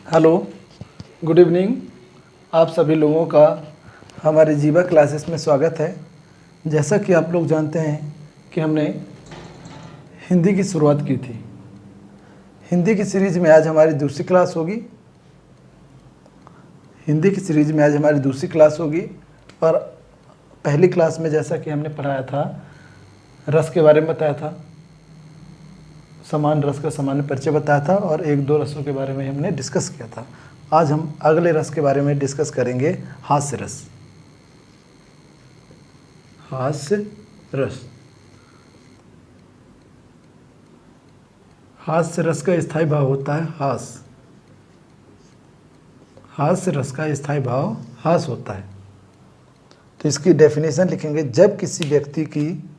Hello, good evening. आप सभी लोगों का हमारे जीवा क्लासेस में स्वागत है। जैसा कि आप लोग जानते हैं कि हमने हिंदी की शुरुआत की थी। हिंदी की सीरीज़ में आज हमारी दूसरी क्लास होगी। हिंदी की सीरीज़ में आज हमारी दूसरी क्लास होगी और पहली क्लास में जैसा कि हमने पढ़ाया था, रस के बारे में बताया था, समान रस का सामान्य परिचय बताया था और एक दो रसों के बारे में हमने डिस्कस किया था। आज हम अगले रस के बारे में डिस्कस करेंगे, हास्य रस। हास्य रस। हास्य रस का स्थायी भाव होता है हास। हास्य रस का स्थायी भाव हास होता है। तो इसकी डेफिनेशन लिखेंगे, जब किसी व्यक्ति की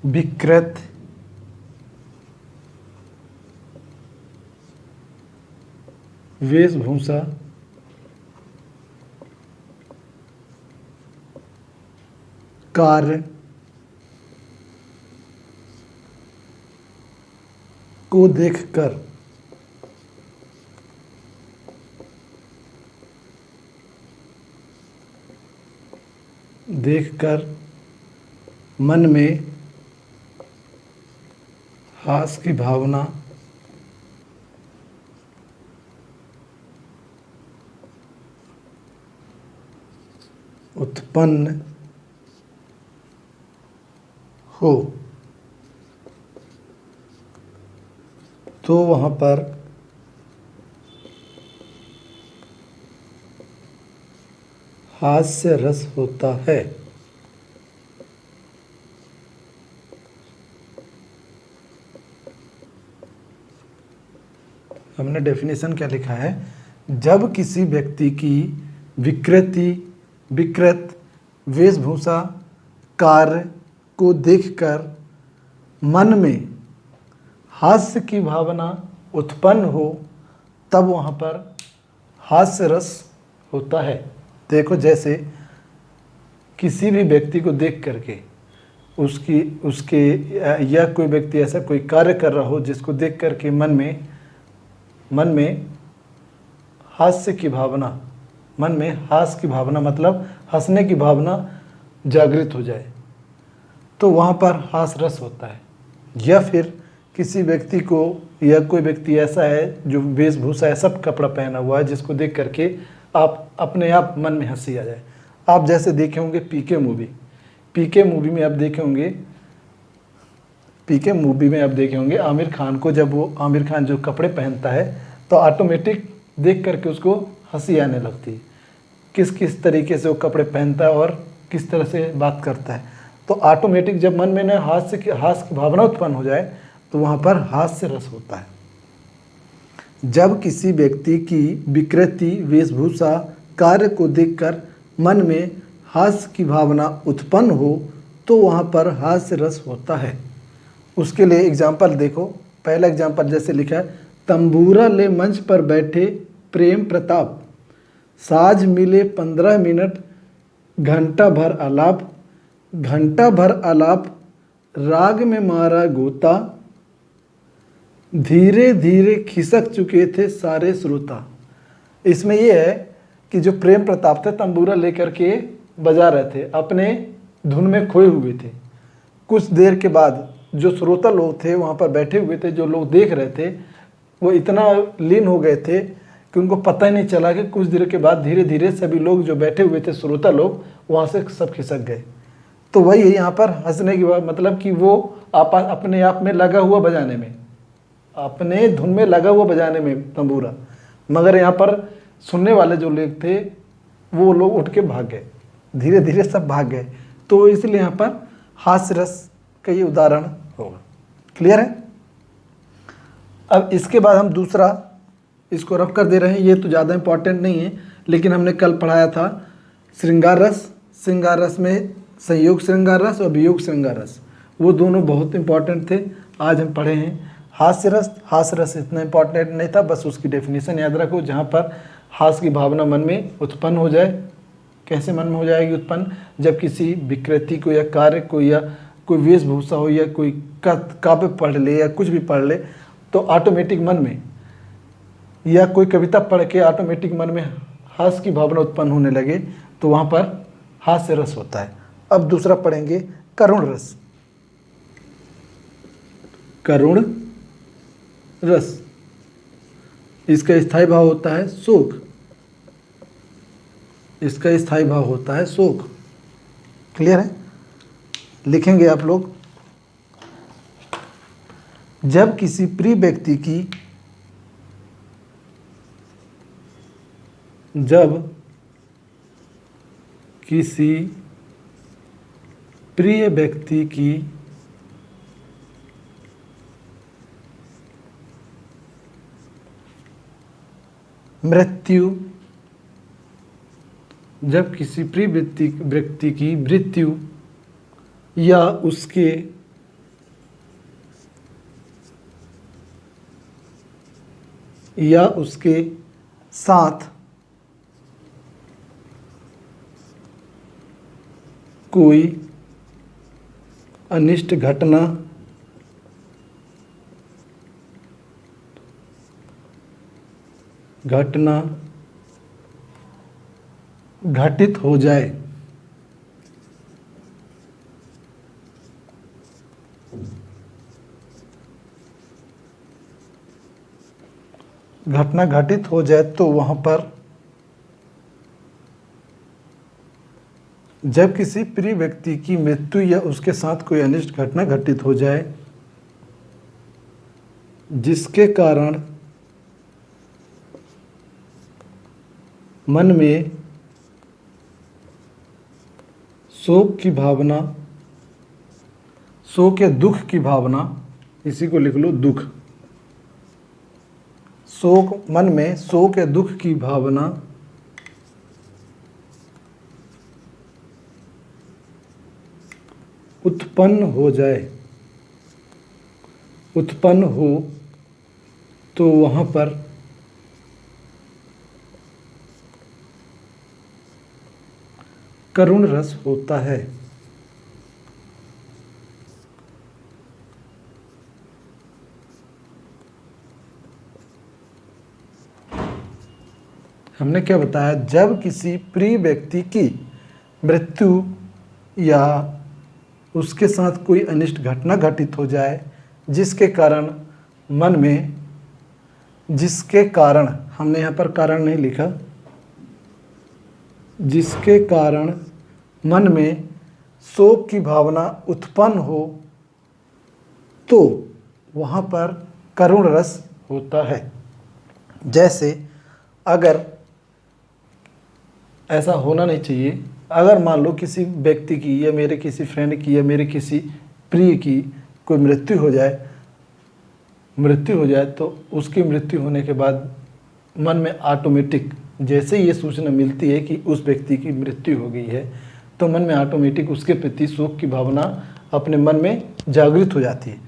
विकृत वेशभूषा कार्य को देखकर मन में हास की भावना उत्पन्न हो तो वहाँ पर हास्य रस होता है। हमने डेफिनेशन क्या लिखा है, जब किसी व्यक्ति की विकृत वेशभूषा कार्य को देखकर मन में हास्य की भावना उत्पन्न हो तब वहाँ पर हास्य रस होता है। देखो, जैसे किसी भी व्यक्ति को देख करके उसके या कोई व्यक्ति ऐसा कोई कार्य कर रहा हो जिसको देख करके मन में हास्य की भावना, मन में हास्य की भावना मतलब हंसने की भावना जागृत हो जाए तो वहाँ पर हास्य रस होता है। या फिर किसी व्यक्ति को, या कोई व्यक्ति ऐसा है जो वेशभूषा है, सब कपड़ा पहना हुआ है, जिसको देख करके आप अपने आप मन में हंसी आ जाए। आप जैसे देखे होंगे पीके मूवी में आप देखे होंगे आमिर खान को, जब वो आमिर खान जो कपड़े पहनता है तो ऑटोमेटिक देख करके उसको हंसी आने लगती है। किस तरीके से वो कपड़े पहनता है और किस तरह से बात करता है, तो ऑटोमेटिक जब मन में ना हास्य की भावना उत्पन्न हो जाए तो वहाँ पर हास्य रस होता है। जब किसी व्यक्ति की विकृति वेशभूषा कार्य को देखकर मन में हास्य की भावना उत्पन्न हो तो वहाँ पर हास्य रस होता है। उसके लिए एग्जाम्पल देखो। पहला एग्जाम्पल जैसे लिखा है, तंबूरा ले मंच पर बैठे प्रेम प्रताप, साज मिले 15 मिनट, घंटा भर आलाप, राग में मारा गोता, धीरे धीरे खिसक चुके थे सारे श्रोता। इसमें यह है कि जो प्रेम प्रताप थे तंबूरा लेकर के बजा रहे थे, अपने धुन में खोए हुए थे। कुछ देर के बाद जो श्रोता लोग थे वहाँ पर बैठे हुए थे, जो लोग देख रहे थे, वो इतना लीन हो गए थे कि उनको पता ही नहीं चला कि कुछ देर के बाद धीरे धीरे सभी लोग जो बैठे हुए थे, श्रोता लोग, वहाँ से सब खिसक गए। तो वही है यहाँ पर हंसने की बात, मतलब कि वो अपने आप में लगा हुआ बजाने में, अपने धुन में लगा हुआ बजाने में तंबूरा, मगर यहाँ पर सुनने वाले जो लोग थे वो लोग उठ के भाग गए, धीरे धीरे सब भाग गए। तो इसलिए यहाँ पर हास्य रस का ये उदाहरण होगा। क्लियर है? अब इसके बाद हम दूसरा इसको रफ कर दे रहे हैं। ये तो ज़्यादा इंपॉर्टेंट नहीं है, लेकिन हमने कल पढ़ाया था श्रृंगार रस। श्रृंगार रस में संयोग श्रृंगार रस और वियोग श्रृंगार रस, वो दोनों बहुत इंपॉर्टेंट थे। आज हम पढ़े हैं हास्य रस। हास्य रस इतना इंपॉर्टेंट नहीं था, बस उसकी डेफिनेशन याद रखो। जहाँ पर हास की भावना मन में उत्पन्न हो जाए। कैसे मन में हो जाएगी उत्पन्न? जब किसी विकृति को या कार्य को या कोई वेशभूषा हो या कोई काव्य पढ़ ले या कुछ भी पढ़ ले तो ऑटोमेटिक मन में, या कोई कविता पढ़ के ऑटोमेटिक मन में हास की भावना उत्पन्न होने लगे तो वहाँ पर हास्य रस होता है। अब दूसरा पढ़ेंगे करुण रस। करुण रस, इसका स्थायी भाव होता है शोक। इसका स्थायी भाव होता है शोक। क्लियर है? लिखेंगे आप लोग। जब किसी प्रिय व्यक्ति की मृत्यु, जब किसी प्रिय व्यक्ति की मृत्यु या उसके साथ कोई अनिष्ट घटना घटित हो जाए, घटना घटित हो जाए तो वहाँ पर, जब किसी प्रिय व्यक्ति की मृत्यु या उसके साथ कोई अनिष्ट घटना घटित हो जाए जिसके कारण मन में शोक की भावना, शोक या दुख की भावना, इसी को लिख लो दुख, शोक, मन में शोक या दुख की भावना उत्पन्न हो तो वहाँ पर करुण रस होता है। हमने क्या बताया? जब किसी प्रिय व्यक्ति की मृत्यु या उसके साथ कोई अनिष्ट घटना घटित हो जाए जिसके कारण मन में, जिसके कारण, हमने यहाँ पर कारण नहीं लिखा, जिसके कारण मन में शोक की भावना उत्पन्न हो तो वहाँ पर करुण रस होता है। जैसे अगर, ऐसा होना नहीं चाहिए, अगर मान लो किसी व्यक्ति की या मेरे किसी फ्रेंड की या मेरे किसी प्रिय की कोई मृत्यु हो जाए तो उसकी मृत्यु होने के बाद मन में ऑटोमेटिक, जैसे ये सूचना मिलती है कि उस व्यक्ति की मृत्यु हो गई है तो मन में ऑटोमेटिक उसके प्रति शोक की भावना अपने मन में जागृत हो जाती है।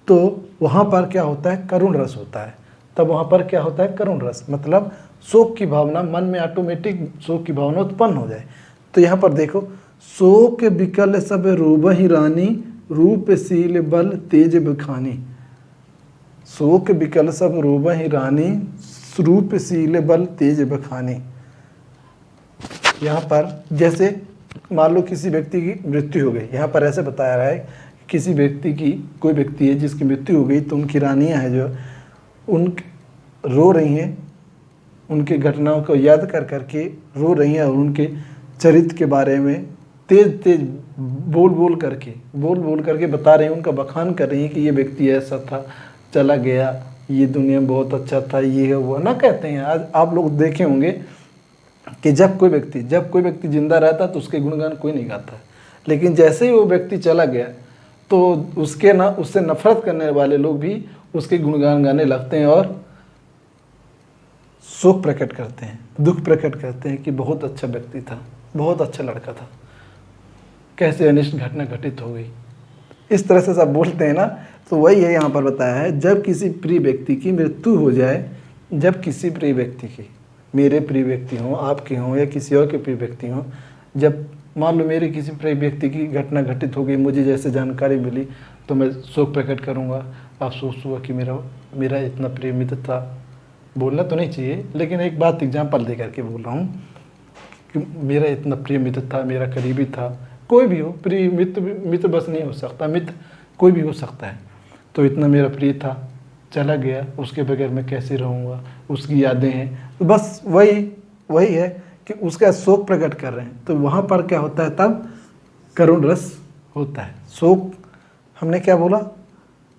तो वहाँ पर क्या होता है? करुण रस होता है। तब वहाँ पर क्या होता है? करुण रस, मतलब शोक की भावना, मन में ऑटोमेटिक शोक की भावना उत्पन्न हो जाए। तो यहाँ पर देखो, शोक विकल सब रोबहि रानी, रूपशील बल तेज बखानी। शोक विकल सब रोबहि रानी, रूपशील बल तेज बखानी। यहाँ पर जैसे मान लो किसी व्यक्ति की मृत्यु हो गई, यहाँ पर ऐसे बताया रहा है किसी व्यक्ति की, कोई व्यक्ति है जिसकी मृत्यु हो गई तो उनकी रानियाँ हैं जो उन रो रही हैं, उनके घटनाओं को याद कर करके रो रही हैं और उनके चरित्र के बारे में तेज तेज बोल बोल करके बता रही हैं, उनका बखान कर रही हैं कि ये व्यक्ति ऐसा था, चला गया, ये दुनिया में बहुत अच्छा था, ये है वो ना, कहते हैं। आज आप लोग देखे होंगे कि जब कोई व्यक्ति जिंदा रहता तो उसके गुणगान कोई नहीं गाता, लेकिन जैसे ही वो व्यक्ति चला गया तो उससे नफरत करने वाले लोग भी उसके गुणगान गाने लगते हैं और शोक प्रकट करते हैं, दुख प्रकट करते हैं कि बहुत अच्छा व्यक्ति था, बहुत अच्छा लड़का था, कैसे अनिष्ट घटना घटित हो गई। इस तरह से सब बोलते हैं ना। तो वही है यहाँ पर बताया है, जब किसी प्रिय व्यक्ति की मृत्यु हो जाए, जब किसी प्रिय व्यक्ति की, मेरे प्रिय व्यक्ति हों, आपके हों या किसी और के प्रिय व्यक्ति हों, जब मान लो मेरे किसी प्रिय व्यक्ति की घटना घटित हो गई, मुझे जैसे जानकारी मिली, तो मैं शोक प्रकट करूँगा, अफसोस हुआ कि मेरा मेरा इतना प्रिय मित्र था। बोलना तो नहीं चाहिए, लेकिन एक बात एग्जाम्पल दे करके बोल रहा हूँ कि मेरा इतना प्रिय मित्र था, मेरा करीबी था, कोई भी हो, प्रिय मित्र बस नहीं हो सकता, मित्र कोई भी हो सकता है। तो इतना मेरा प्रिय था, चला गया, उसके बगैर मैं कैसे रहूँगा, उसकी यादें हैं। तो बस वही है कि उसका शोक प्रकट कर रहे हैं। तो वहाँ पर क्या होता है, तब करुण रस होता है। शोक हमने क्या बोला,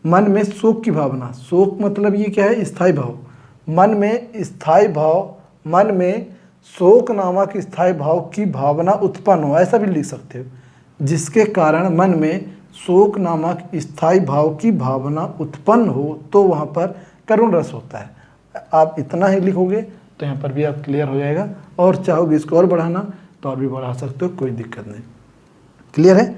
मन में शोक की भावना। शोक मतलब ये क्या है, स्थायी भाव। मन में स्थायी भाव, मन में शोक नामक स्थायी भाव की भावना उत्पन्न हो, ऐसा भी लिख सकते हो, जिसके कारण मन में शोक नामक स्थायी भाव की भावना उत्पन्न हो, तो वहाँ पर करुण रस होता है। आप इतना ही लिखोगे तो यहाँ पर भी आप क्लियर हो जाएगा, और चाहोगे इसको और बढ़ाना तो और भी बढ़ा सकते हो, कोई दिक्कत नहीं। क्लियर है?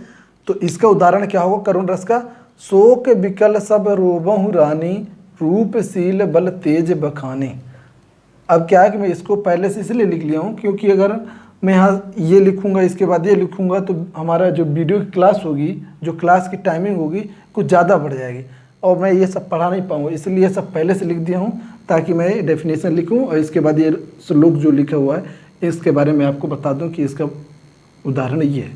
तो इसका उदाहरण क्या होगा करुण रस का, शोक विकल सब रोबहु रानी, रूपशील बल तेज बखाने। अब क्या है कि मैं इसको पहले से इसलिए लिख लिया हूँ क्योंकि अगर मैं यहाँ ये लिखूँगा इसके बाद ये लिखूँगा तो हमारा जो वीडियो की क्लास होगी, जो क्लास की टाइमिंग होगी, कुछ ज़्यादा बढ़ जाएगी और मैं ये सब पढ़ा नहीं पाऊँगा। इसलिए ये सब पहले से लिख दिया हूँ ताकि मैं डेफिनेशन लिखूँ और इसके बाद ये श्लोक जो लिखा हुआ है इसके बारे में आपको बता दूँ कि इसका उदाहरण ये है,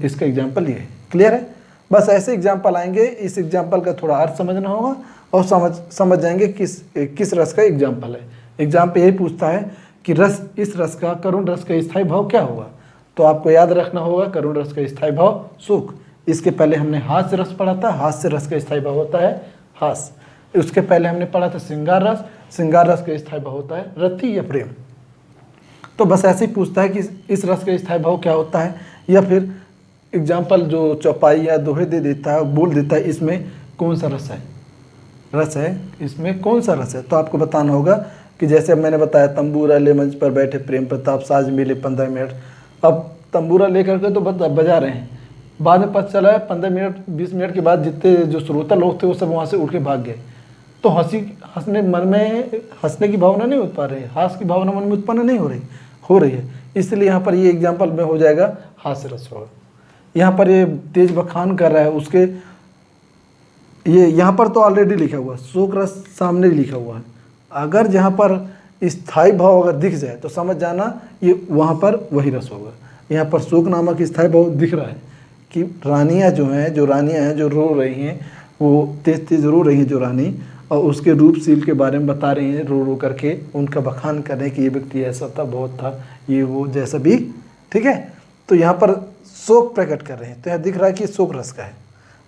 इसका एग्जाम्पल ये है। क्लियर है? बस ऐसे एग्जाम्पल आएंगे, इस एग्जाम्पल का थोड़ा अर्थ समझना होगा और समझ जाएंगे किस रस का एग्जाम्पल है। एग्जाम्पल यही पूछता है कि इस रस का, करुण रस का स्थायी भाव क्या होगा। तो आपको याद रखना होगा करुण रस का स्थायी भाव सुख। इसके पहले हमने हास्य रस पढ़ा था, हास्य रस का स्थायी भाव होता है हास्य। उसके पहले हमने पढ़ा था श्रृंगार रस, श्रृंगार रस का स्थायी भाव होता है रति या प्रेम। तो बस ऐसे ही पूछता है कि इस रस का स्थायी भाव क्या होता है, या फिर एग्जाम्पल जो चौपाई या दोहे दे देता है, बोल देता है इसमें कौन सा रस है, इसमें कौन सा रस है। तो आपको बताना होगा कि जैसे मैंने बताया, तंबूरा ले मंच पर बैठे प्रेम प्रताप, साज मिले 15 मिनट। अब तंबूरा लेकर के तो बजा रहे हैं, बाद में पता चला है 15 मिनट 20 मिनट के बाद जितने जो श्रोता लोग थे वो सब वहाँ से उठ के भाग गए। तो मन में हंसने की भावना नहीं उत्पन्न रही, हास्य की भावना मन में उत्पन्न नहीं हो रही है। इसलिए यहाँ पर ये एग्जाम्पल में हो जाएगा हास्य रस होगा। यहाँ पर ये तेज बखान कर रहा है उसके, ये यहाँ पर तो ऑलरेडी लिखा हुआ शोक रस सामने लिखा हुआ है। अगर जहाँ पर स्थायी भाव अगर दिख जाए तो समझ जाना ये वहाँ पर वही रस होगा। यहाँ पर शोक नामक स्थायी भाव दिख रहा है कि रानियाँ जो रो रही हैं, वो तेज रो रही हैं जो रानी, और उसके रूपशील के बारे में बता रही हैं, रो रो करके उनका बखान कर रहे हैं कि ये व्यक्ति ऐसा था, बहुत था, ये वो जैसा भी। ठीक है? तो यहाँ पर शोक प्रकट कर रहे हैं, तो यहाँ दिख रहा है कि शोक रस का है।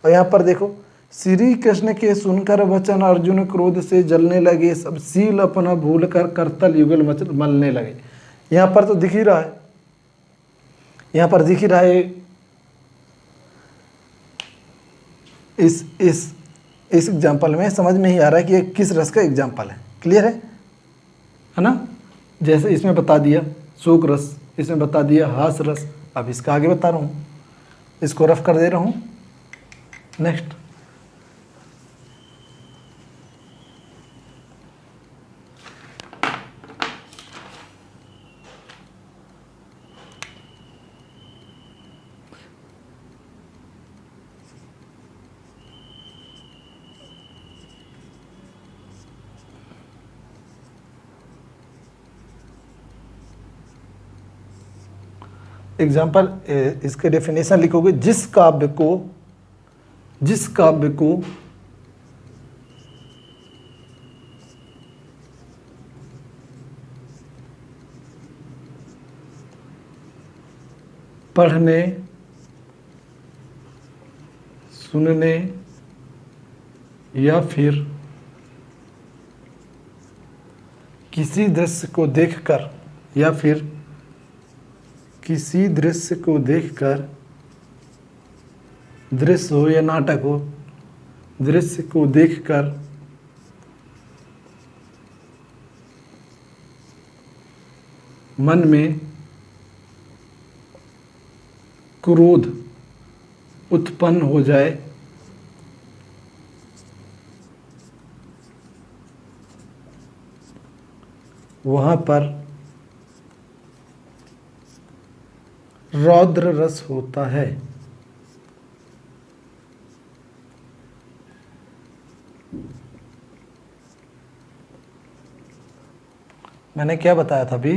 और यहाँ पर देखो, श्री कृष्ण के सुनकर वचन अर्जुन क्रोध से जलने लगे, सब सील अपना भूल कर करतल युगल मलने लगे। यहाँ पर तो दिख ही रहा है, यहाँ पर दिख ही रहा है इस एग्जाम्पल में समझ में ही आ रहा है कि ये किस रस का एग्जाम्पल है। क्लियर है ना? जैसे इसमें बता दिया शोक रस, इसमें बता दिया हास रस, अब इसका आगे बता रहा हूँ, इसको रफ कर दे रहा हूँ। नेक्स्ट, एग्जाम्पल इसके डेफिनेशन लिखोगे, जिस काव्य को पढ़ने, सुनने या फिर किसी दृश्य को देखकर, या फिर किसी दृश्य को देखकर, दृश्य हो या नाटक हो, दृश्य को देखकर मन में क्रोध उत्पन्न हो जाए, वहाँ पर रौद्र रस होता है। मैंने क्या बताया था अभी,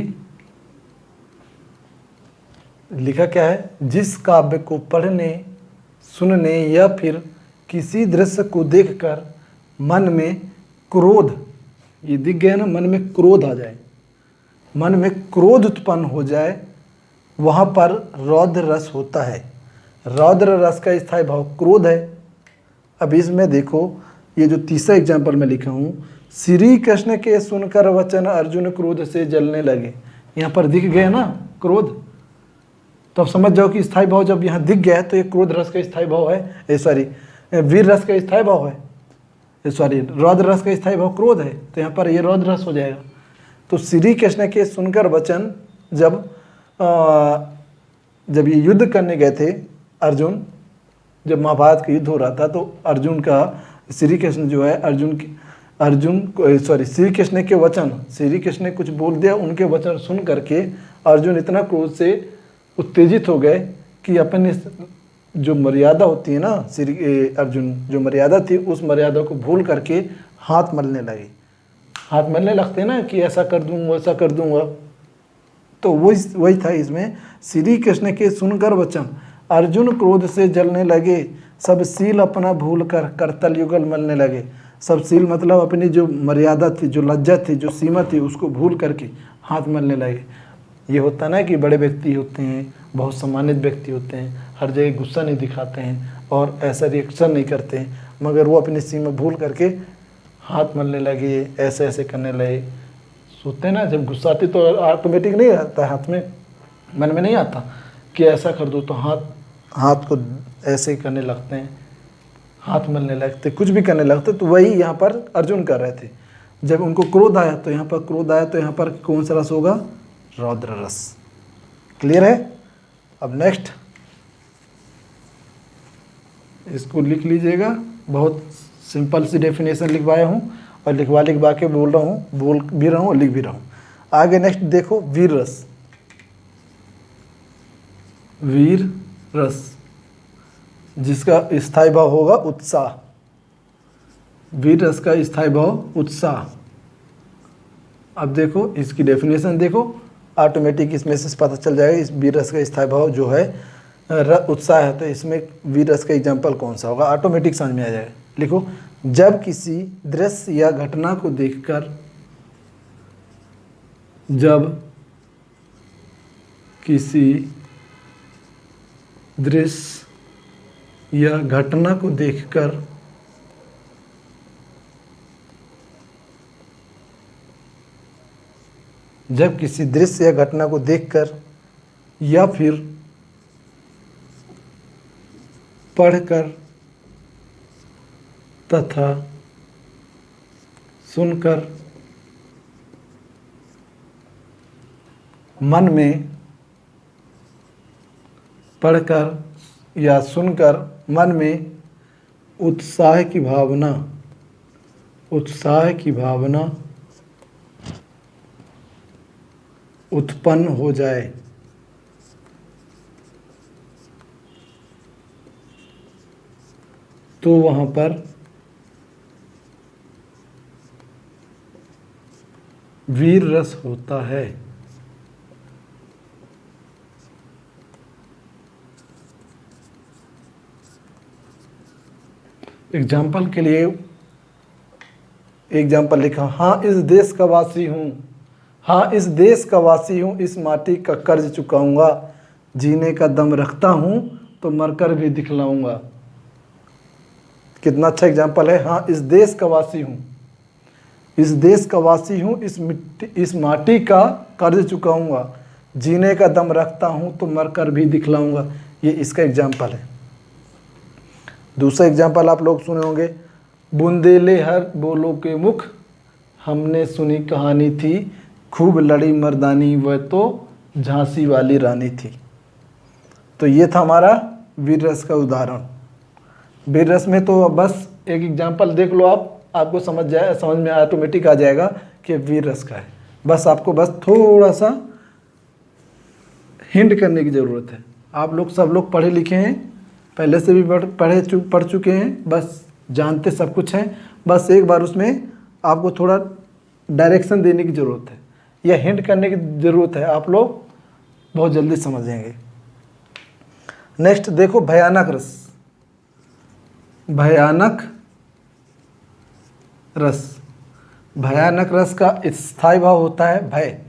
लिखा क्या है, जिस काव्य को पढ़ने, सुनने या फिर किसी दृश्य को देखकर मन में क्रोध, ये दिख गया ना, मन में क्रोध आ जाए, मन में क्रोध उत्पन्न हो जाए, वहाँ पर रौद्र रस होता है। रौद्र रस का स्थायी भाव क्रोध है। अब इसमें देखो, ये जो तीसरा एग्जाम्पल में लिखा हूँ, श्री कृष्ण के सुनकर वचन अर्जुन क्रोध से जलने लगे। यहाँ पर दिख गया ना क्रोध, तो अब समझ जाओ कि स्थायी भाव जब यहाँ दिख गया है तो ये क्रोध रस का स्थायी भाव है, सॉरी वीर रस का स्थायी भाव है, सॉरी रौद्र रस का स्थायी भाव क्रोध है, तो यहाँ पर ये रौद्र रस हो जाएगा। तो श्री कृष्ण के सुनकर वचन, जब ये युद्ध करने गए थे अर्जुन, जब महाभारत का युद्ध हो रहा था, तो अर्जुन का, श्री कृष्ण जो है श्री कृष्ण के वचन, श्री कृष्ण ने कुछ बोल दिया, उनके वचन सुन करके अर्जुन इतना क्रोध से उत्तेजित हो गए कि अपने जो मर्यादा होती है ना, श्री अर्जुन जो मर्यादा थी उस मर्यादा को भूल करके हाथ मलने लगे। हाथ मलने लगते हैं ना कि ऐसा कर दूंगा, ऐसा कर दूंगा, तो वही था इसमें। श्री कृष्ण के सुनकर वचन अर्जुन क्रोध से जलने लगे, सब सील अपना भूल कर करतल युगल मलने लगे। सब सील मतलब अपनी जो मर्यादा थी, जो लज्जा थी, जो सीमा थी, उसको भूल करके हाथ मलने लगे। ये होता ना कि बड़े व्यक्ति होते हैं, बहुत सम्मानित व्यक्ति होते हैं, हर जगह गुस्सा नहीं दिखाते हैं और ऐसा रिएक्शन नहीं करते हैं, मगर वो अपनी सीमा भूल करके हाथ मलने लगे, ऐसे ऐसे करने लगे। सोचते हैं ना, जब गुस्सा आती तो ऑटोमेटिक नहीं आता है हाथ में, मन में नहीं आता कि ऐसा कर दो, तो हाथ को ऐसे ही करने लगते हैं, हाथ मलने लगते, कुछ भी करने लगते। तो वही यहाँ पर अर्जुन कर रहे थे। जब उनको क्रोध आया तो यहाँ पर क्रोध आया, तो यहाँ पर कौन सा रस होगा? रौद्र रस। क्लियर है? अब नेक्स्ट इसको लिख लीजिएगा, बहुत सिंपल सी डेफिनेशन लिखवाया हूँ और लिखवा के बोल रहा हूँ, बोल भी रहा हूँ और लिख भी रहा हूँ। आगे नेक्स्ट देखो, वीर रस। वीर रस जिसका स्थायी भाव होगा उत्साह। वीर रस का स्थायी भाव उत्साह। अब देखो इसकी डेफिनेशन देखो, ऑटोमेटिक इसमें से पता चल जाएगा इस वीर रस का स्थायी भाव जो है उत्साह है, तो इसमें वीर रस का एग्जाम्पल कौन सा होगा, ऑटोमेटिक समझ में आ जाएगा। लिखो, जब किसी दृश्य या घटना को देखकर, जब किसी दृश्य या घटना को देखकर जब किसी दृश्य या घटना को देखकर या फिर पढ़कर तथा सुनकर मन में, पढ़कर या सुनकर मन में उत्साह की भावना उत्पन्न हो जाए, तो वहाँ पर वीर रस होता है। एग्जाम्पल के लिए एग्जाम्पल लिखा, हाँ इस देश का वासी हूँ, हाँ इस देश का वासी हूँ, इस माटी का कर्ज चुकाऊंगा, जीने का दम रखता हूँ तो मरकर भी दिखलाऊंगा। कितना अच्छा एग्जाम्पल है, हाँ इस देश का वासी हूँ, इस देश का वासी हूँ, इस माटी का कर्ज चुकाऊंगा, जीने का दम रखता हूँ तो मरकर भी दिखलाऊंगा। ये इसका एग्जाम्पल है। दूसरा एग्जाम्पल आप लोग सुने होंगे, बुंदेले हर बोलो के मुख, हमने सुनी कहानी थी, खूब लड़ी मर्दानी, वह तो झांसी वाली रानी थी। तो ये था हमारा वीर रस का उदाहरण। वीर रस में तो बस एक एग्जाम्पल देख लो आप, आपको समझ में ऑटोमेटिक आ जाएगा कि वीर रस का है। बस आपको बस थोड़ा सा हिंट करने की ज़रूरत है। आप लोग सब लोग पढ़े लिखे हैं, पहले से भी पढ़ चुके हैं, बस जानते सब कुछ हैं। बस एक बार उसमें आपको थोड़ा डायरेक्शन देने की ज़रूरत है या हिंट करने की ज़रूरत है, आप लोग बहुत जल्दी समझेंगे। नेक्स्ट देखो, भयानक रस। भयानक रस, भयानक रस का स्थायी भाव होता है भय।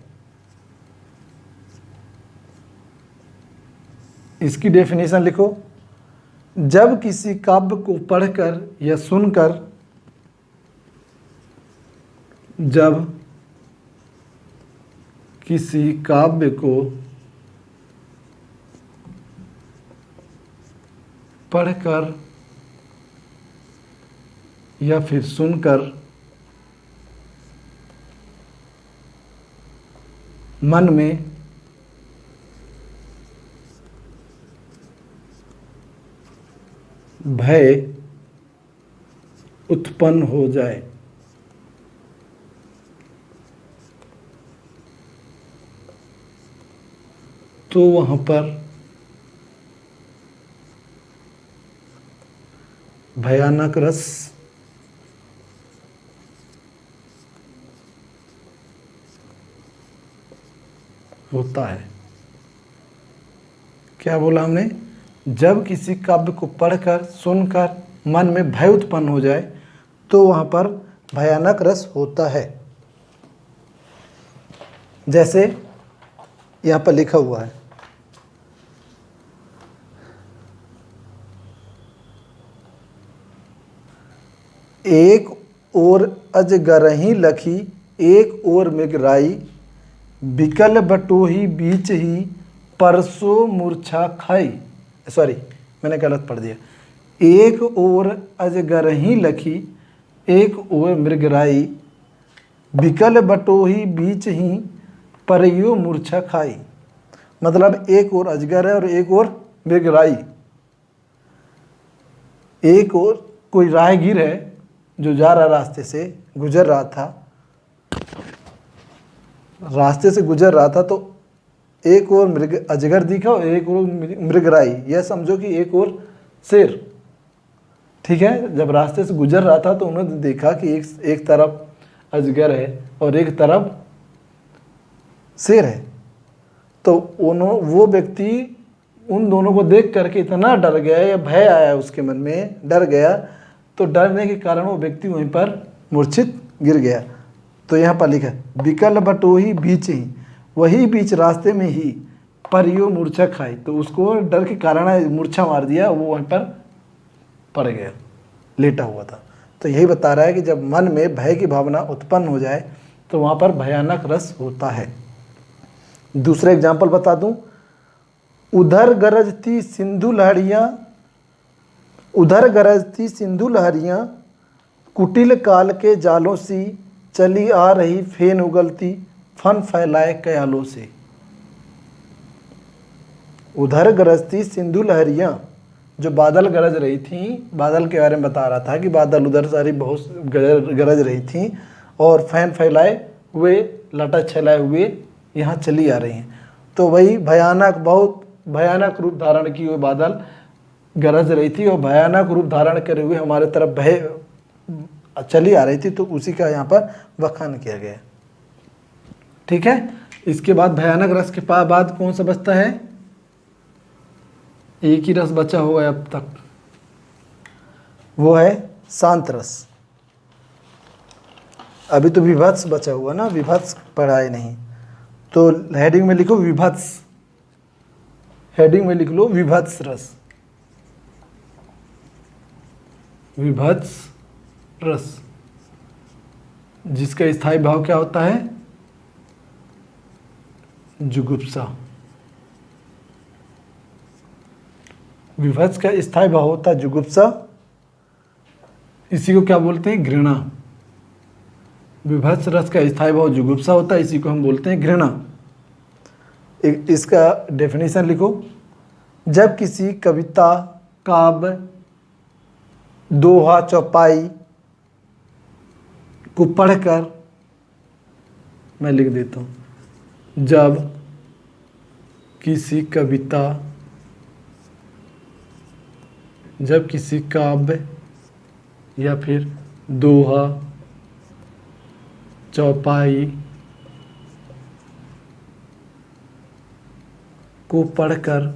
इसकी डेफिनेशन लिखो, जब किसी काव्य को पढ़कर या सुनकर, जब किसी काव्य को पढ़कर या फिर सुनकर मन में भय उत्पन्न हो जाए तो वहाँ पर भयानक रस होता है। क्या बोला हमने? जब किसी काव्य को पढ़कर सुनकर मन में भय उत्पन्न हो जाए तो वहाँ पर भयानक रस होता है। जैसे यहाँ पर लिखा हुआ है, एक ओर अजगरही लखी, एक ओर मृगराई, बिकल बटोही बीच ही, परसों मूर्छा खाई। सॉरी, मैंने गलत पढ़ दिया। एक ओर अजगरही लखी, एक ओर मृगराई, बिकल बटोही बीच ही, परयो मूर्छा खाई। मतलब एक ओर अजगर है और एक ओर मृगराई। एक ओर कोई राहगीर है जो जा रहा, रास्ते से गुजर रहा था, रास्ते से गुजर रहा था, तो एक और मृग अजगर दिखा और एक और मृगराई, यह समझो कि एक और शेर। ठीक है, जब रास्ते से गुजर रहा था तो उन्होंने देखा कि एक तरफ अजगर है और एक तरफ शेर है। तो वो व्यक्ति उन दोनों को देख करके इतना डर गया या भय आया उसके मन में, डर गया, तो डरने के कारण वो व्यक्ति वहीं पर मूर्छित गिर गया। तो यहाँ पर लिखा है, बिकल बटोही बीच ही, वही बीच रास्ते में ही, परियो मूर्छा खाई। तो उसको डर के कारण मूर्छा मार दिया, वो वहीं पर पड़ गया, लेटा हुआ था। तो यही बता रहा है कि जब मन में भय की भावना उत्पन्न हो जाए तो वहाँ पर भयानक रस होता है। दूसरा एग्जाम्पल बता दूं, उधर गरजती सिंधु लहरियाँ, उधर गरजती सिंधु लहरियाँ, कुटिल काल के जालों सी, चली आ रही फेन उगलती, फन फैलाए कयालों से। उधर गरजती सिंधु लहरियाँ, जो बादल गरज रही थी, बादल के बारे में बता रहा था कि बादल उधर सारी बहुत गरज रही थी और फैन फैलाए हुए, लटा छलाए हुए यहाँ चली आ रही हैं। तो वही भयानक, बहुत भयानक रूप धारण की हुए बादल गरज रही थी और भयानक रूप धारण करे हुए हमारे तरफ भय चली आ रही थी। तो उसी का यहाँ पर बखान किया गया। ठीक है, इसके बाद भयानक रस के बाद कौन सा बचता है? एक ही रस बचा हुआ है अब तक, वो है शांत रस। अभी तो विभत्स बचा हुआ ना, विभत्स पढ़ा ही नहीं। तो हेडिंग में लिखो विभत्स, हेडिंग में लिख लो विभत्स रस, विभत्स रस, जिसका स्थायी भाव क्या होता है? जुगुप्सा। विभत्स का स्थायी भाव होता है जुगुप्सा। इसी को क्या बोलते हैं? घृणा। विभत्स रस का स्थायी भाव जुगुप्सा होता है, इसी को हम बोलते हैं घृणा। इसका डेफिनेशन लिखो, जब किसी कविता, काव्य, दोहा, चौपाई को पढ़कर मैं लिख देता हूँ। जब किसी कविता, जब किसी काव्य या फिर दोहा, चौपाई को पढ़कर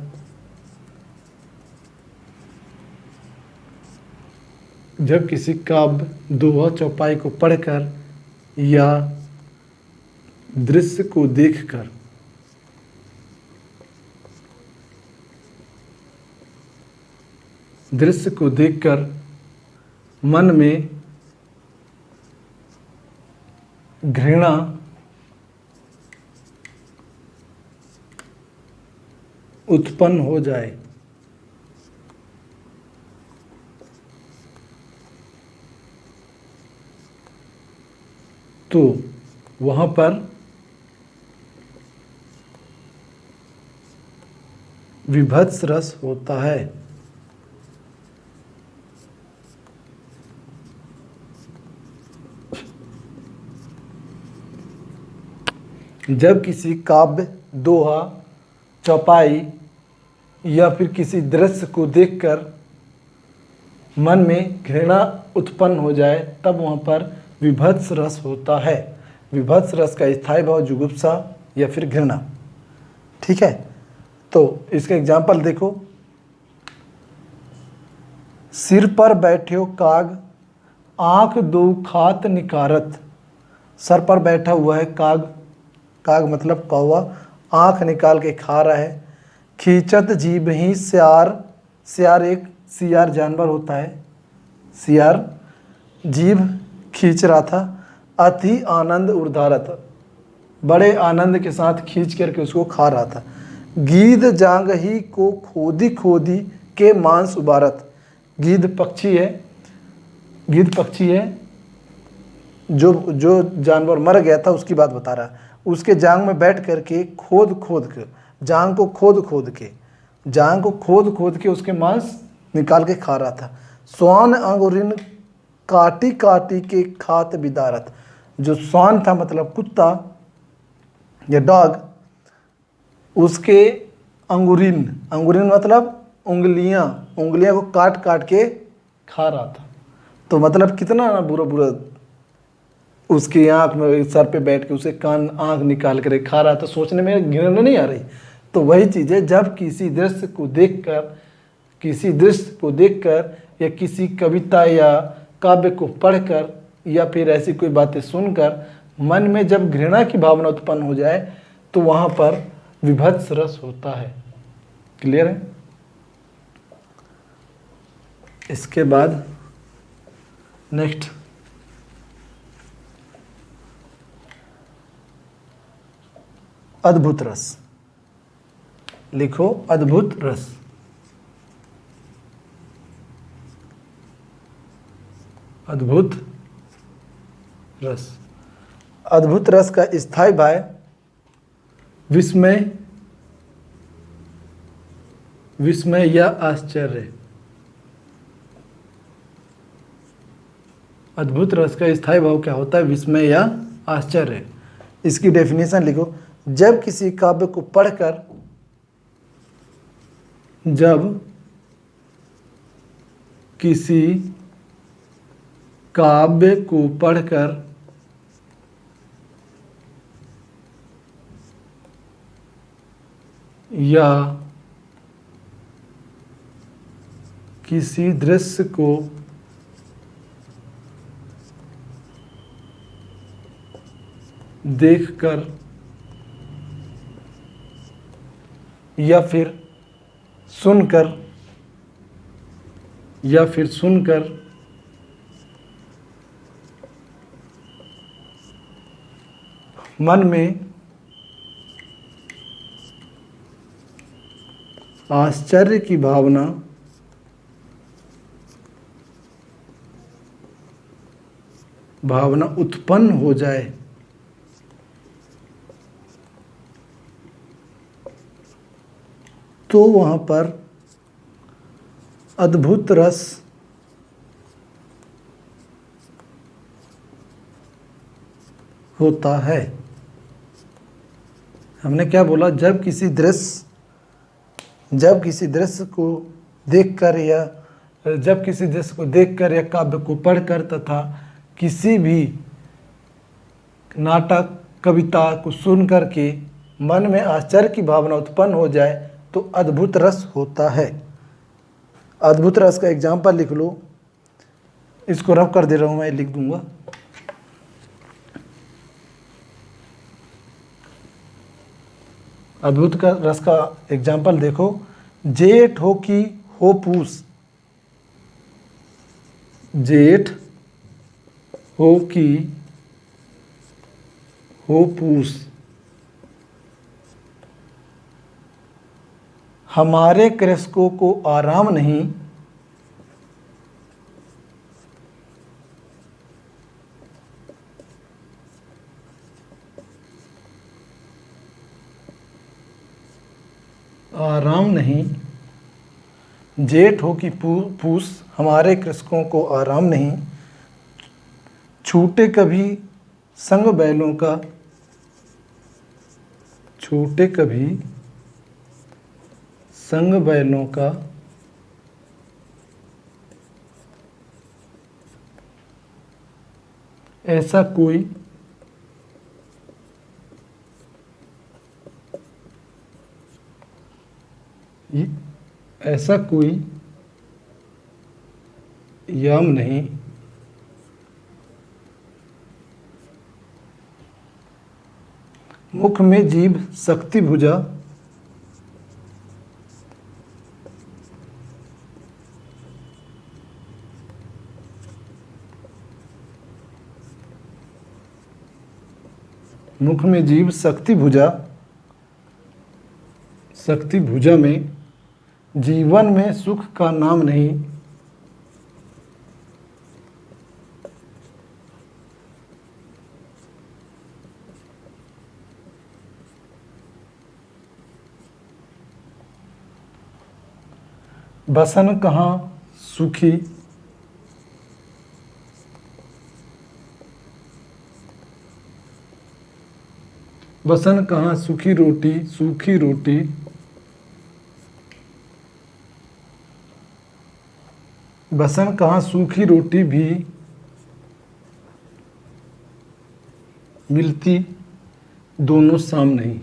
जब किसी काव्य, दोहा, चौपाई को पढ़कर या दृश्य को देखकर मन में घृणा उत्पन्न हो जाए तो वहाँ पर विभत्स रस होता है। जब किसी काव्य, दोहा, चौपाई या फिर किसी दृश्य को देखकर मन में घृणा उत्पन्न हो जाए तब वहाँ पर विभत्स रस होता है। विभत्स रस का स्थायी भाव जुगुप्सा या फिर घृणा। ठीक है, तो इसका एग्जाम्पल देखो। सिर पर बैठे काग, आंख दो खात निकारत। सर पर बैठा हुआ है काग, काग मतलब कौवा, आंख निकाल के खा रहा है। खींचत जीभ ही सियार, सियार एक सियार जानवर होता है, सियार जीभ खींच रहा था। अति आनंद उर्धारत, बड़े आनंद के साथ खींच करके उसको खा रहा था। गीध जांग ही को खोदी खोदी के मांस उबारत। गीध पक्षी है, गीध पक्षी है जो जानवर मर गया था उसकी बात बता रहा है। उसके जांग में बैठ करके खोद खोद के, जांग को खोद के उसके मांस निकाल के खा रहा था। स्वान अंगुरिन काटी काटी के खात बिदारत। जो स्वान था मतलब कुत्ता या डॉग, उसके अंगुरिन, अंगुरिन मतलब उंगलियां को काट काट के खा रहा था। तो मतलब कितना ना बुरा बुरा, उसकी आंख में, सर पे बैठ के उसे कान आंख निकाल कर खा रहा था। सोचने में घृणा नहीं आ रही। तो वही चीज़ है, जब किसी दृश्य को देखकर या किसी कविता या काव्य को पढ़कर या फिर ऐसी कोई बातें सुनकर मन में जब घृणा की भावना उत्पन्न हो जाए तो वहाँ पर विभत्स रस होता है। क्लियर है? इसके बाद नेक्स्ट, अद्भुत रस। लिखो अद्भुत रस। अद्भुत रस। अद्भुत रस का स्थायी भाव विस्मय, विस्मय या आश्चर्य। अद्भुत रस का स्थायी भाव क्या होता है? विस्मय या आश्चर्य। इसकी डेफिनेशन लिखो। जब किसी काव्य को पढ़कर, जब किसी काव्य को पढ़कर या किसी दृश्य को देखकर या फिर सुनकर मन में आश्चर्य की भावना उत्पन्न हो जाए तो वहाँ पर अद्भुत रस होता है। हमने क्या बोला, जब किसी दृश्य को देखकर या काव्य को पढ़कर तथा किसी भी नाटक कविता को सुन करके मन में आश्चर्य की भावना उत्पन्न हो जाए तो अद्भुत रस होता है। अद्भुत रस का एग्जाम्पल लिख लो, इसको रफ कर दे रहा हूँ, मैं लिख दूंगा। अद्भुत का रस का एग्जाम्पल देखो, जेठ हो कि हो पूस, जेठ हो कि हो पूस, हमारे कृषकों को आराम नहीं, आराम नहीं, जेठ हो कि पूस, हमारे कृषकों को आराम नहीं, छूटे कभी संग बैलों का, छूटे कभी संग बैलों का, ऐसा कोई याम नहीं, मुख में जीभ शक्ति भुजा, मुख में जीभ शक्ति भुजा, शक्ति भुजा में जीवन में सुख का नाम नहीं, बसन कहाँ सुखी, बसन कहाँ सूखी रोटी, सूखी रोटी, बसन कहाँ सूखी रोटी भी मिलती दोनों शाम नहीं।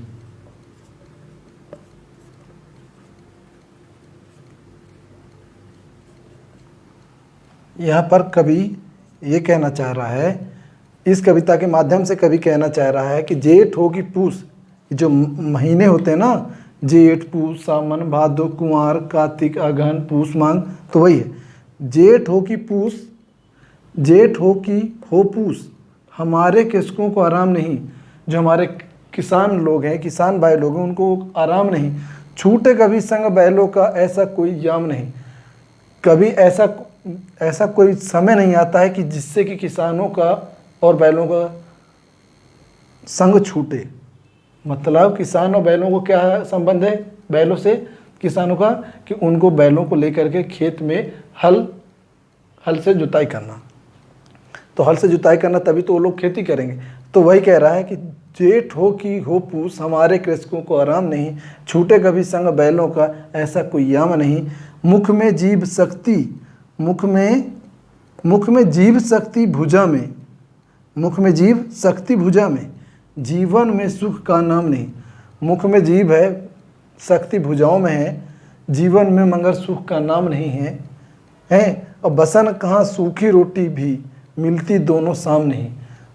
यहाँ पर कवि ये कहना चाह रहा है, इस कविता के माध्यम से कवि कहना चाह रहा है कि जेठ हो कि पूस, जो महीने होते हैं ना, जेठ पूस सावन भादो कुंवार कार्तिक अगहन पूस माघ, तो वही है, जेठ हो कि पूस, जेठ हो कि हो पूस, हमारे कृषकों को आराम नहीं, जो हमारे किसान लोग हैं, किसान भाई लोग हैं, उनको आराम नहीं, छूटे कभी संग बैलों का ऐसा कोई याम नहीं, कभी ऐसा कोई समय नहीं आता है कि जिससे कि किसानों का और बैलों का संग छूटे। मतलब किसान और बैलों को क्या संबंध है बैलों से किसानों का, कि उनको बैलों को लेकर के खेत में हल से जुताई करना, तो हल से जुताई करना तभी तो वो लोग खेती करेंगे। तो वही कह रहा है कि जेठ हो कि हो पूस, हमारे कृषकों को आराम नहीं, छूटे कभी संग बैलों का ऐसा कोई याम नहीं, मुख में जीभ शक्ति, मुख में जीभ शक्ति भुजा में, मुख में जीभ शक्ति भुजा में, जीवन में सुख का नाम नहीं। मुख में जीभ है, शक्ति भुजाओं में है, जीवन में मगर सुख का नाम नहीं है। और बसन कहाँ सूखी रोटी भी मिलती दोनों शाम नहीं,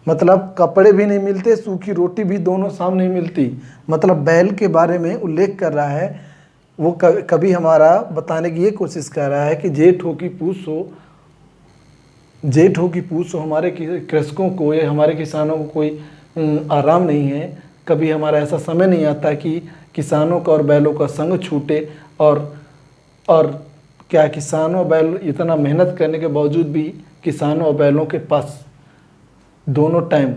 मतलब कपड़े भी नहीं मिलते, सूखी रोटी भी दोनों शाम नहीं मिलती। मतलब बैल के बारे में उल्लेख कर रहा है, वो कभी हमारा बताने की ये कोशिश कर रहा है कि जेठ हो कि पूस हो, जेठ हो कि पूस हो, हमारे कृषकों को या हमारे किसानों को कोई आराम नहीं है, कभी हमारा ऐसा समय नहीं आता कि किसानों का और बैलों का संग छूटे। और क्या किसानों और बैल इतना मेहनत करने के बावजूद भी किसानों और बैलों के पास दोनों टाइम,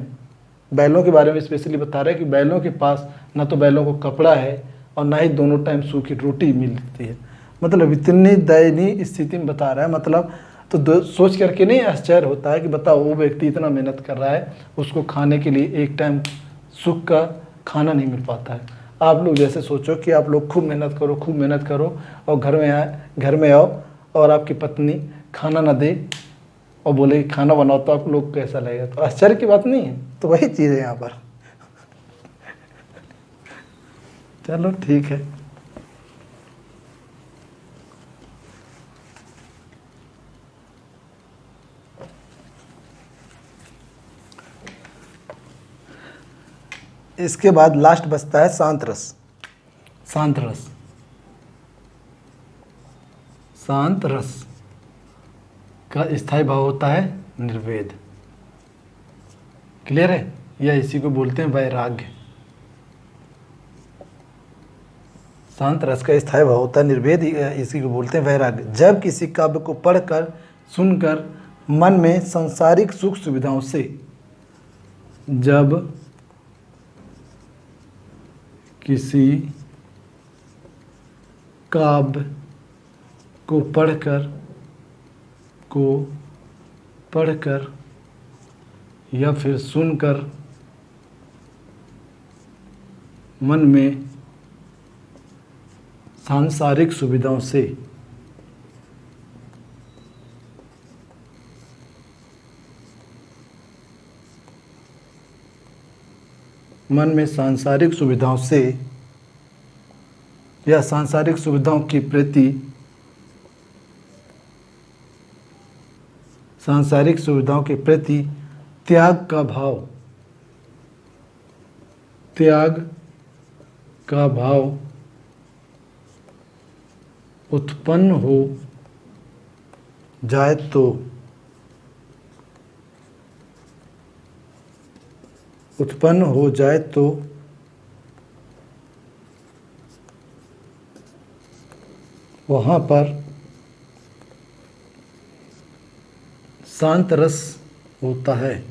बैलों के बारे में स्पेशली बता रहा है कि बैलों के पास ना तो बैलों को कपड़ा है और ना ही दोनों टाइम सूखी रोटी मिलती है। मतलब इतनी दयनीय स्थिति में बता रहा है। मतलब तो सोच करके नहीं आश्चर्य होता है कि बताओ, वो व्यक्ति इतना मेहनत कर रहा है, उसको खाने के लिए एक टाइम सुख का खाना नहीं मिल पाता है। आप लोग जैसे सोचो कि आप लोग खूब मेहनत करो, खूब मेहनत करो, और घर में आओ और आपकी पत्नी खाना ना दे और बोले कि खाना बनाओ, तो आप लोग कैसा लगेगा? तो आश्चर्य की बात नहीं है। तो वही चीज़ है यहाँ पर। चलो ठीक है। इसके बाद लास्ट बचता है शांत रस। शांत रस, शांत रस का स्थायी भाव होता है निर्वेद। क्लियर है? या इसी को बोलते हैं वैराग्य। शांत रस का स्थायी भाव होता है निर्वेद, इसी को बोलते हैं वैराग्य। जब किसी काव्य को पढ़कर सुनकर मन में सांसारिक सुख सुविधाओं से, जब किसी काव्य को पढ़कर या फिर सुनकर मन में सांसारिक सुविधाओं से या सांसारिक सुविधाओं के प्रति त्याग का भाव उत्पन्न हो जाए तो वहाँ पर शांत रस होता है।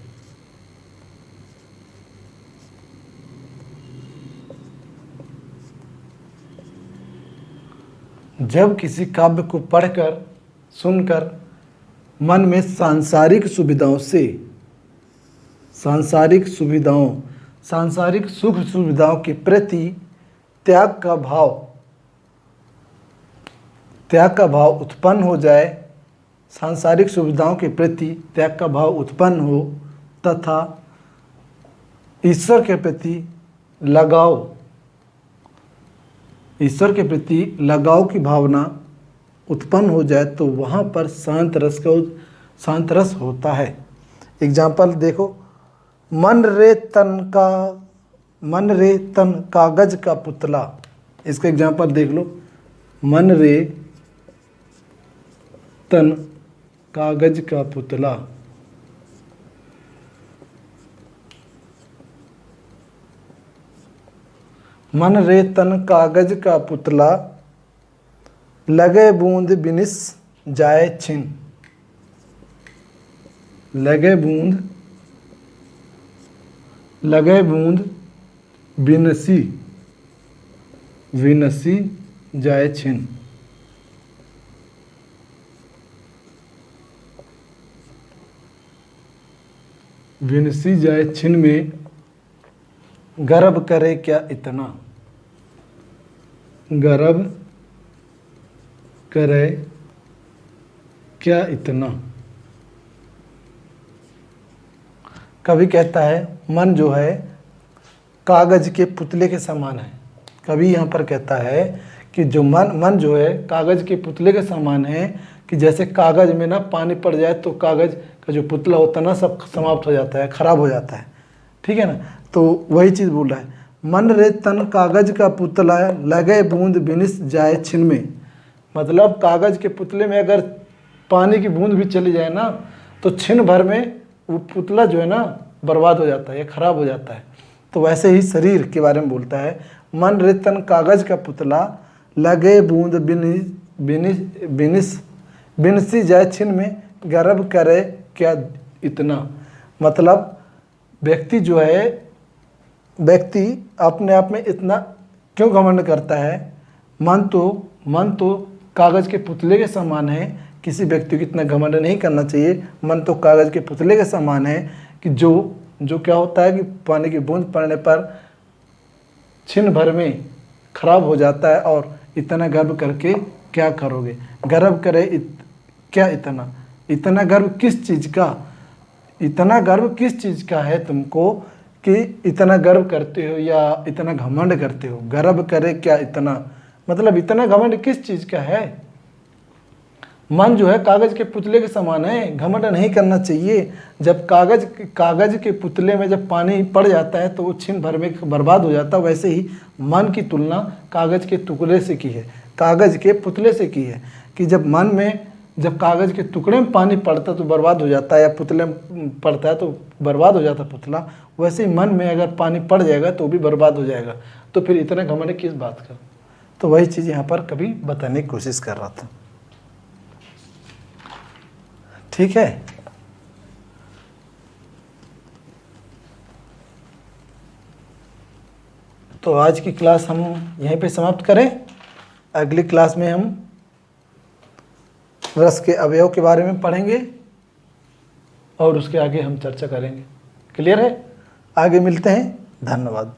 जब किसी काव्य को पढ़कर सुनकर मन में सांसारिक सुख सुविधाओं के प्रति त्याग का भाव उत्पन्न हो जाए, सांसारिक सुविधाओं के प्रति त्याग का भाव उत्पन्न हो तथा ईश्वर के प्रति लगाव की भावना उत्पन्न हो जाए, तो वहाँ पर शांत रस होता है। एग्जाम्पल देखो, मन रे तन कागज का पुतला। इसका एग्जाम्पल देख लो। मन रे तन कागज का पुतला। मन रे तन कागज का पुतला, लगे बूंद बिनिस जाए छिन। लगे बूंद बिनसी जाए छिन। विनसी जाए छिन में गर्व करे क्या इतना। गर्व करे क्या इतना। कवि कहता है मन जो है कागज के पुतले के समान है। कवि यहाँ पर कहता है कि जो मन जो है कागज के पुतले के समान है, कि जैसे कागज में ना पानी पड़ जाए तो कागज का जो पुतला होता है ना सब समाप्त हो जाता है, खराब हो जाता है। ठीक है ना? तो वही चीज़ बोल रहा है। मन रे तन कागज का पुतला, लगे बूंद बिनिस जाए छिन में। मतलब कागज के पुतले में अगर पानी की बूंद भी चली जाए ना तो छिन भर में वो पुतला जो है ना बर्बाद हो जाता है या खराब हो जाता है। तो वैसे ही शरीर के बारे में बोलता है, मन रे तन कागज का पुतला, लगे बूंद बिनसी जाए छिन में गर्व करे क्या इतना। मतलब व्यक्ति अपने आप में इतना क्यों घमंड करता है? मन तो कागज के पुतले के समान है। किसी व्यक्ति को इतना घमंड नहीं करना चाहिए। मन तो कागज के पुतले के समान है कि जो क्या होता है कि पानी की बूंद पड़ने पर क्षण भर में खराब हो जाता है, और इतना गर्व करके क्या करोगे। गर्व करे क्या इतना, इतना गर्व किस चीज़ का, इतना गर्व किस चीज़ का है तुमको कि इतना गर्व करते हो या इतना घमंड करते हो। गर्व करे क्या इतना, मतलब इतना घमंड किस चीज़ का है। मन जो है कागज के पुतले के समान है, घमंड नहीं करना चाहिए। जब कागज के पुतले में जब पानी पड़ जाता है तो वो क्षण भर में बर्बाद हो जाता है। वैसे ही मन की तुलना कागज के टुकड़े से की है, कागज के पुतले से की है, कि जब मन में जब कागज के टुकड़े में पानी पड़ता है तो बर्बाद हो जाता है, या पुतले में पड़ता है तो बर्बाद हो जाता है पुतला, वैसे ही मन में अगर पानी पड़ जाएगा तो भी बर्बाद हो जाएगा। तो फिर इतना घमंड किस बात का। तो वही चीज़ यहाँ पर कभी बताने की कोशिश कर रहा था। ठीक है, तो आज की क्लास हम यहीं पे समाप्त करें। अगली क्लास में हम रस के अवयव के बारे में पढ़ेंगे और उसके आगे हम चर्चा करेंगे। क्लियर है? आगे मिलते हैं। धन्यवाद।